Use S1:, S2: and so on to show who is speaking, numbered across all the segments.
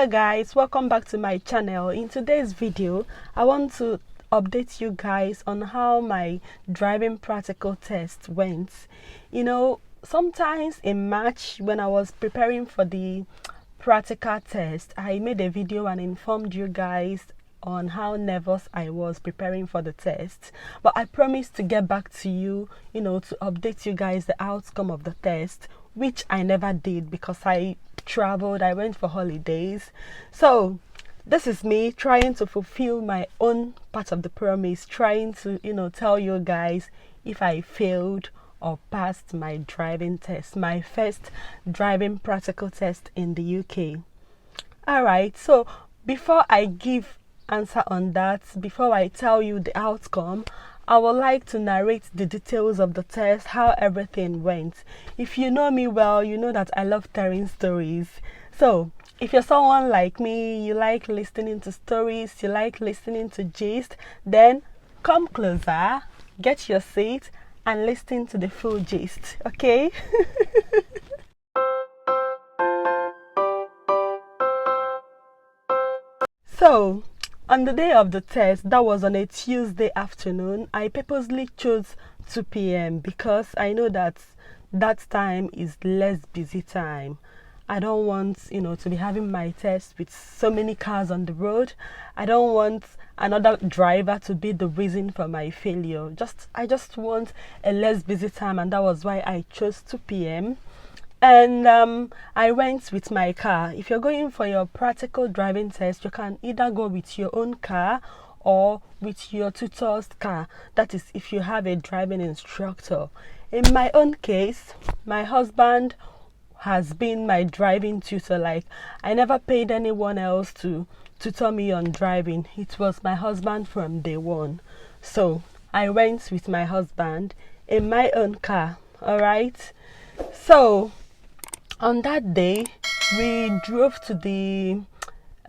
S1: Hello guys, welcome back to my channel. In today's video I want to update you guys on how my driving practical test went. Sometimes in March when I was preparing for the practical test, I made a video and informed you guys on how nervous I was preparing for the test, but I promised to get back to you, to update you guys the outcome of the test, which I never did because I traveled, I went for holidays. So this is me trying to fulfill my own part of the promise, trying to tell you guys if I failed or passed my driving test, my first driving practical test in the UK. Alright, so before I give answer on that, before I tell you the outcome, I would like to narrate the details of the test, how everything went. If you know me well, you know that I love telling stories. So if you're someone like me, you like listening to stories, you like listening to gist, then come closer, get your seat and listen to the full gist, okay? So on the day of the test, that was on a Tuesday afternoon, I purposely chose 2 p.m. because I know that that time is less busy time. I don't want, to be having my test with so many cars on the road. I don't want another driver to be the reason for my failure. I just want a less busy time, and that was why I chose 2 p.m. And I went with my car. If you're going for your practical driving test, you can either go with your own car or with your tutor's car. That is if you have a driving instructor. In my own case, my husband has been my driving tutor. Like, I never paid anyone else to tutor me on driving. It was my husband from day one. So I went with my husband in my own car. All right. So on that day, we drove to the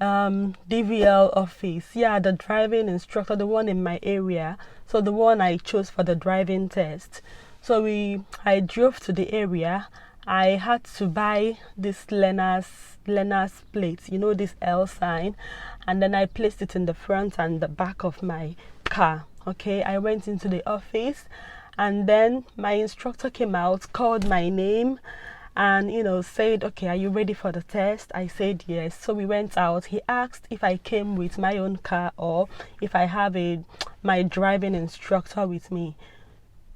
S1: DVL office. Yeah, the driving instructor, the one in my area. So the one I chose for the driving test. So I drove to the area. I had to buy this learner's plate, this L sign, and then I placed it in the front and the back of my car. Okay, I went into the office, and then my instructor came out, called my name, and said, okay, are you ready for the test? I said yes. So we went out. He asked if I came with my own car or if I have my driving instructor with me,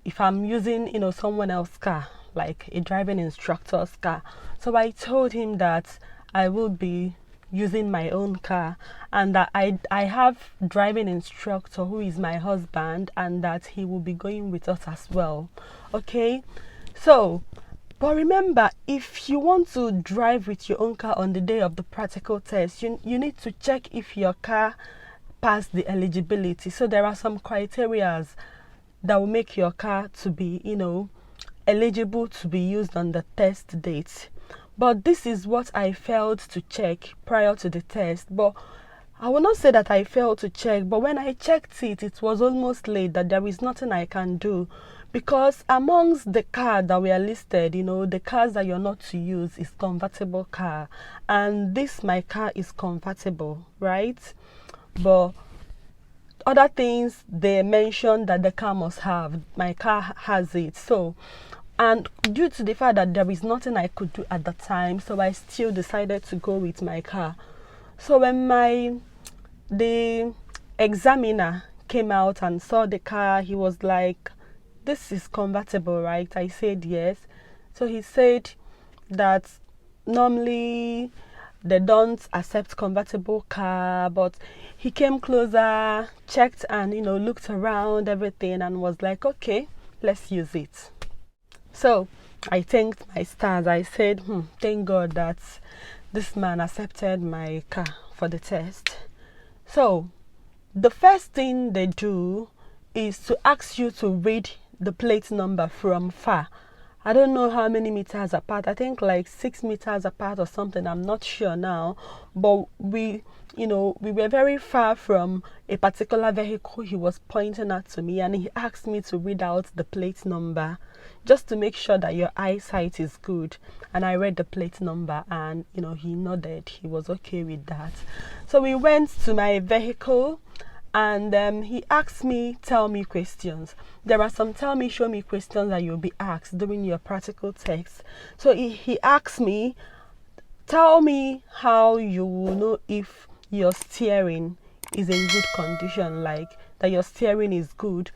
S1: if I'm using someone else's car, like a driving instructor's car. So I told him that I will be using my own car, and that I have driving instructor who is my husband, and that he will be going with us as well. Okay, so but remember, if you want to drive with your own car on the day of the practical test, you need to check if your car passed the eligibility. So there are some criteria that will make your car to be eligible to be used on the test date. But this is what I failed to check prior to the test. But I will not say that I failed to check, but when I checked it, it was almost late, that there is nothing I can do, because amongst the cars that were listed, the cars that you're not to use is convertible car, and my car is convertible, right? But other things they mentioned that the car must have, my car has it. So, and due to the fact that there is nothing I could do at the time, so I still decided to go with my car. So when the examiner came out and saw the car, he was like, this is convertible, right? I said yes. So he said that normally they don't accept convertible car, but he came closer, checked, and looked around everything and was like, okay, let's use it. So I thanked my stars. I said, thank God that this man accepted my car for the test. So the first thing they do is to ask you to read the plate number from far. I don't know how many meters apart. I think like 6 meters apart or something. I'm not sure now. But we were very far from a particular vehicle he was pointing at to me, and he asked me to read out the plate number. just to make sure that your eyesight is good. And I read the plate number, and he nodded, he was okay with that. So we went to my vehicle, and he asked me, tell me questions. There are some tell me, show me questions that you'll be asked during your practical test. So he asked me, tell me how you will know if your steering is in good condition, like that your steering is good.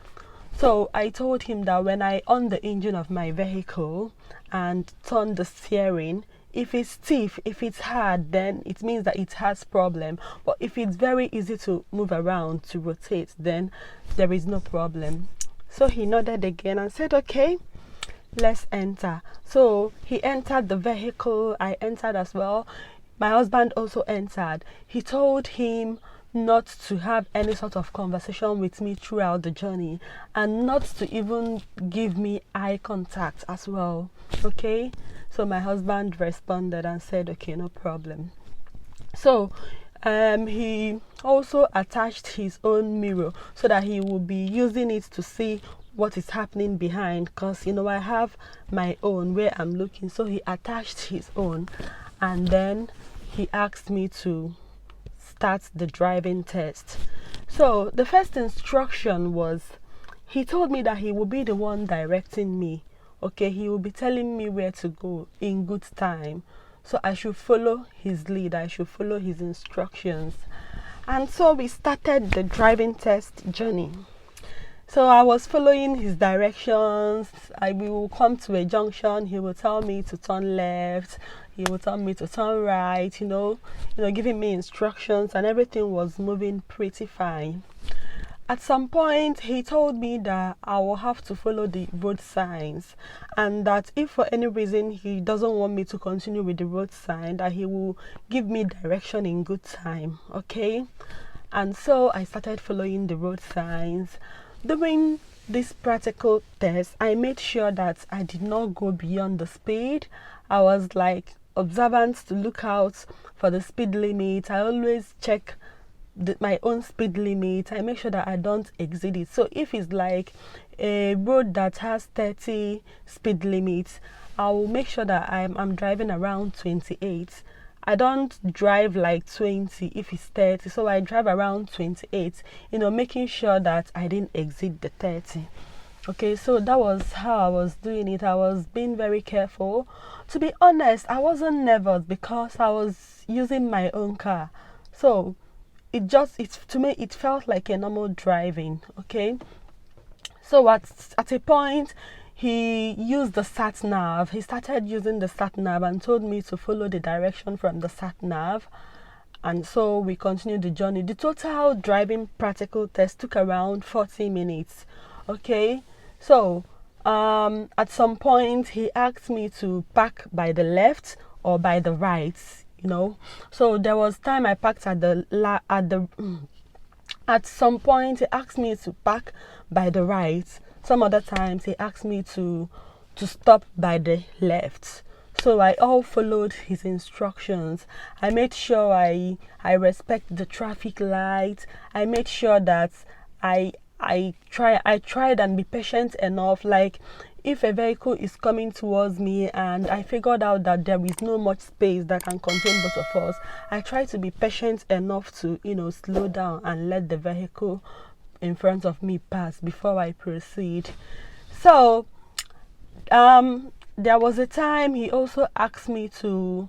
S1: So I told him that when I on the engine of my vehicle and turn the steering, if it's stiff, if it's hard, then it means that it has problem. But if it's very easy to move around, to rotate, then there is no problem. So he nodded again and said, okay, let's enter. So he entered the vehicle, I entered as well. My husband also entered. He told him not to have any sort of conversation with me throughout the journey, and not to even give me eye contact as well. Okay, so my husband responded and said, okay, no problem. So he also attached his own mirror so that he will be using it to see what is happening behind, because I have my own where I'm looking. So he attached his own, and then he asked me to start the driving test. So the first instruction was, he told me that he will be the one directing me. Okay, he will be telling me where to go in good time. So I should follow his lead, I should follow his instructions. And so we started the driving test journey. So I was following his directions. We will come to a junction, he will tell me to turn left, he will tell me to turn right, giving me instructions, and everything was moving pretty fine. At some point, he told me that I will have to follow the road signs, and that if for any reason he doesn't want me to continue with the road sign, that he will give me direction in good time. Okay, and so I started following the road signs. During this practical test, I made sure that I did not go beyond the speed. I was like observant to look out for the speed limit. I always check my own speed limit. I make sure that I don't exceed it. So if it's like a road that has 30 speed limits, I will make sure that I'm driving around 28. I don't drive like 20 if it's 30, so I drive around 28, making sure that I didn't exceed the 30. Okay, so that was how I was doing it. I was being very careful. To be honest, I wasn't nervous because I was using my own car. So to me, it felt like a normal driving. Okay, so at a point, he used the sat nav. He started using the sat nav and told me to follow the direction from the sat nav. And so we continued the journey. The total driving practical test took around 40 minutes. Okay, so at some point he asked me to park by the left or by the right. So there was time I parked at some point he asked me to park by the right. Some other times he asked me to stop by the left. So I all followed his instructions. I made sure I respect the traffic light. I made sure that I tried and be patient enough. Like if a vehicle is coming towards me and I figured out that there is no much space that can contain both of us, I try to be patient enough to slow down and let the vehicle in front of me pass before I proceed. So there was a time he also asked me to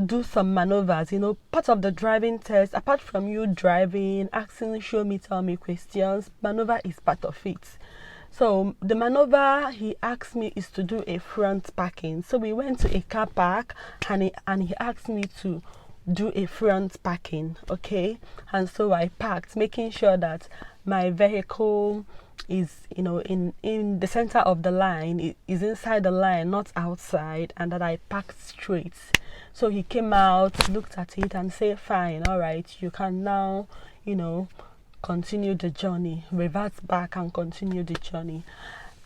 S1: do some maneuvers. Part of the driving test, apart from you driving, asking show me, tell me questions, maneuver is part of it. So the maneuver he asked me is to do a front parking. So we went to a car park and he asked me to do a front parking. Okay, and so I parked, making sure that my vehicle is in the center of the line, it is inside the line, not outside, and that I parked straight. So he came out, looked at it and said, fine, all right, you can now continue the journey, revert back and continue the journey.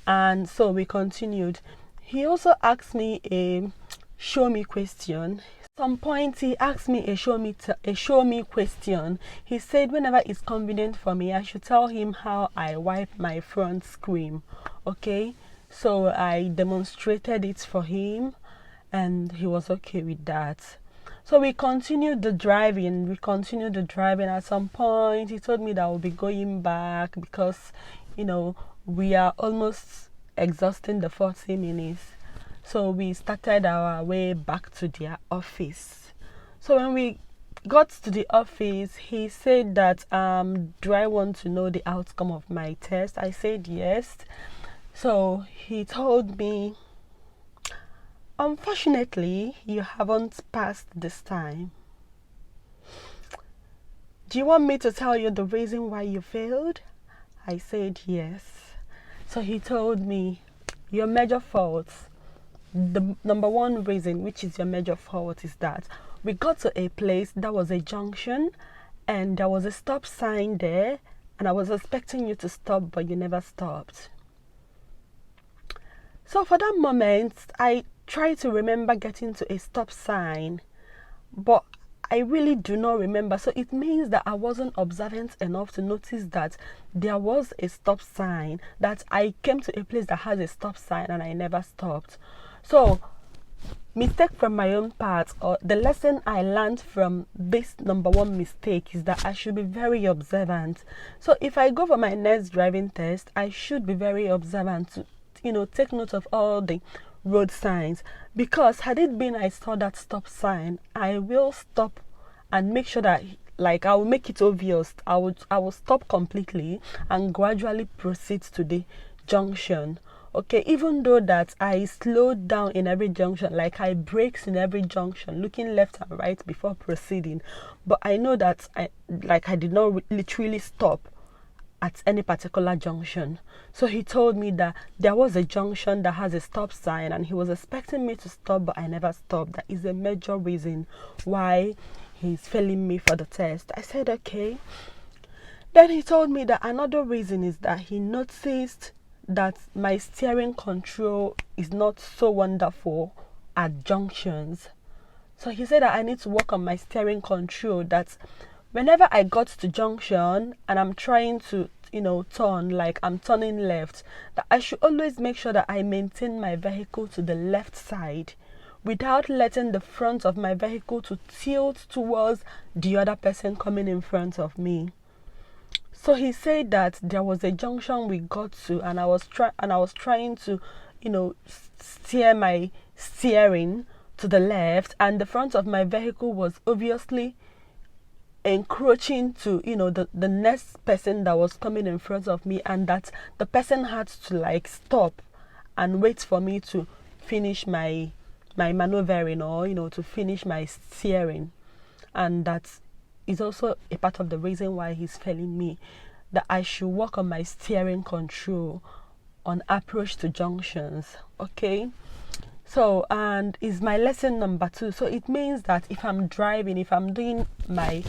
S1: And so we continued. He also asked me a show me question. Some point he asked me a show me question. He said whenever it's convenient for me, I should tell him how I wipe my front screen. Okay, So I demonstrated it for him, and he was okay with that. So we continued the driving. At some point, he told me that we'll be going back because, we are almost exhausting the 40 minutes. So we started our way back to their office. So when we got to the office, he said that, do I want to know the outcome of my test? I said yes. So he told me, unfortunately, you haven't passed this time. Do you want me to tell you the reason why you failed? I said yes. So he told me, your major faults, the number one reason, which is your major fault, is that we got to a place that was a junction and there was a stop sign there, and I was expecting you to stop, but you never stopped. So for that moment, I tried to remember getting to a stop sign, but I really do not remember. So it means that I wasn't observant enough to notice that there was a stop sign, that I came to a place that has a stop sign and I never stopped. So mistake from my own part, or the lesson I learned from this number one mistake, is that I should be very observant. So if I go for my next driving test, I should be very observant to take note of all the road signs, because had it been I saw that stop sign, I will stop and make sure that, I will make it obvious. I will stop completely and gradually proceed to the junction. Okay, even though that I slowed down in every junction, I braked in every junction, looking left and right before proceeding, but I know that I did not literally stop at any particular junction. So he told me that there was a junction that has a stop sign and he was expecting me to stop, but I never stopped. That is a major reason why he's failing me for the test. I said okay. Then he told me that another reason is that he noticed that my steering control is not so wonderful at junctions. So he said that I need to work on my steering control, that whenever I got to junction and I'm trying to turn, I'm turning left, that I should always make sure that I maintain my vehicle to the left side without letting the front of my vehicle to tilt towards the other person coming in front of me. So he said that there was a junction we got to, and I was trying to steer my steering to the left, and the front of my vehicle was obviously encroaching to the next person that was coming in front of me, and that the person had to stop and wait for me to finish my maneuvering, or to finish my steering. And that is also a part of the reason why he's failing me, that I should work on my steering control on approach to junctions. Okay, so, and is my lesson number 2. So it means that if I'm doing my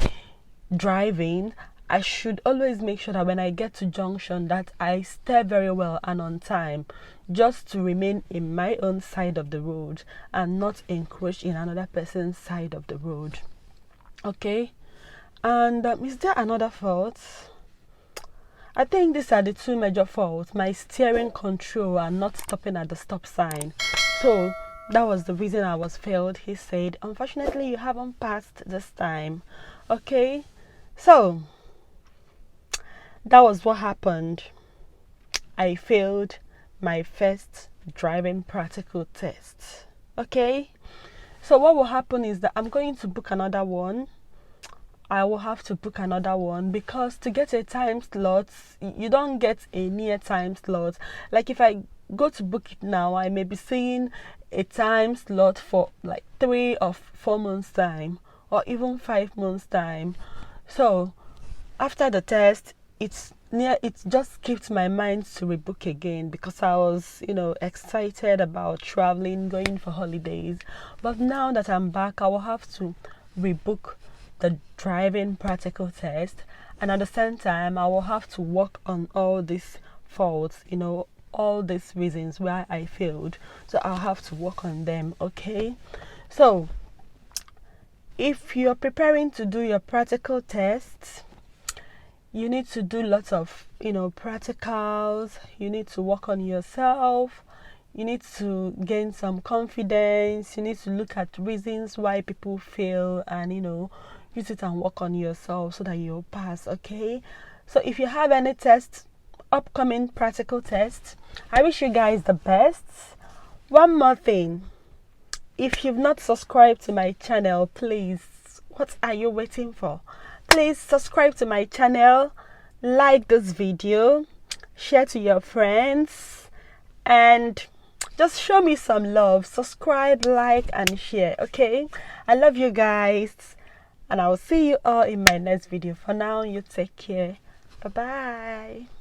S1: driving, I should always make sure that when I get to junction, that I steer very well and on time, just to remain in my own side of the road and not encroach in another person's side of the road. Okay, and is there another fault? I think these are the two major faults: my steering control and not stopping at the stop sign. So that was the reason I was failed. He said, unfortunately, you haven't passed this time. Okay, so that was what happened. I failed my first driving practical test. Okay, so what will happen is that I'm going to book another one. I will have to book another one, because to get a time slot, you don't get a near time slot. If I go to book it now, I may be seeing a time slot for 3 or 4 months time, or even 5 months time. So after the test, it just kept my mind to rebook again, because I was excited about traveling, going for holidays. But now that I'm back, I will have to rebook the driving practical test, and at the same time I will have to work on all these faults, all these reasons why I failed. So I'll have to work on them. Okay, so if you're preparing to do your practical tests, you need to do lots of practicals. You need to work on yourself, You need to gain some confidence. You need to look at reasons why people fail and, use it and work on yourself so that you'll pass, okay? So if you have any tests, upcoming practical tests, I wish you guys the best. One more thing. If you've not subscribed to my channel, please, what are you waiting for? Please subscribe to my channel, like this video, share to your friends, and just show me some love. Subscribe, like, and share, okay? I love you guys, and I will see you all in my next video. For now, you take care. Bye-bye.